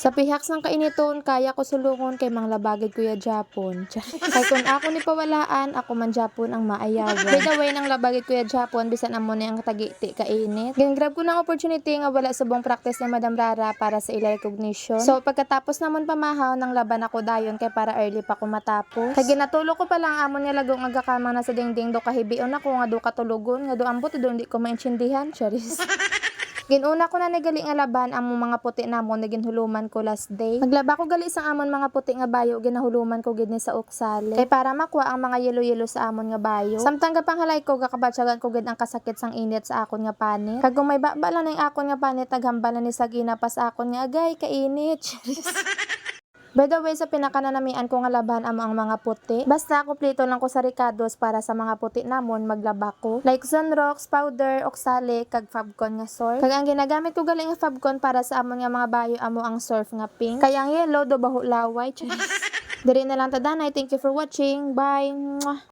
Sa pihaks ng kainiton, kaya ko sulungon kay manglabagid Kuya Japon. Kay kung ako ni pawalaan, ako man Japon ang maayawan. By the way, nang labagid Kuya Japon, bisan amo ni ang tagiti kainit. Grab ko ng opportunity nga wala subong practice ni Madam Rara para sa ila recognition. So pagkatapos namon pamahaw, nang laban ako dayon kay para early pa ko matapos. Kay ginatulo ko pa lang amon nga lagong nga gakamang na sa dingding do kahibion ako nga do katulugon nga do ambot do hindi ko maintindihan. Charis. Ginuna ko na nagali nga laban among mga puti namon na ginhuluman ko last day. Naglaba ko gali sang amon mga puti nga bayo ginahuluman ko gid ni sa uksali. Kay para makuha ang mga yelo-yelo sa amon nga bayo. Samtang gapanghalay ko gakabatsagan ko gid ang kasakit sang init sa akon nga panit. Kag kung may baba lang ning akon nga panit naghambalan ni Sagina pa sa akon nga agay kainit. By the way, sa pinakananamian ko nga laban amo ang mga puti. Basta kumpleto lang ko sa ricados para sa mga puti namon maglaba ko. Like sunrocks, powder, oksali, kag fabcon nga surf. Kag ang ginagamit ko gali nga fabcon para sa amon nga mga bayo amo ang surf nga pink. Kaya ang yellow do baho laway. Diri na lang tadanay. Thank you for watching. Bye. Mwah.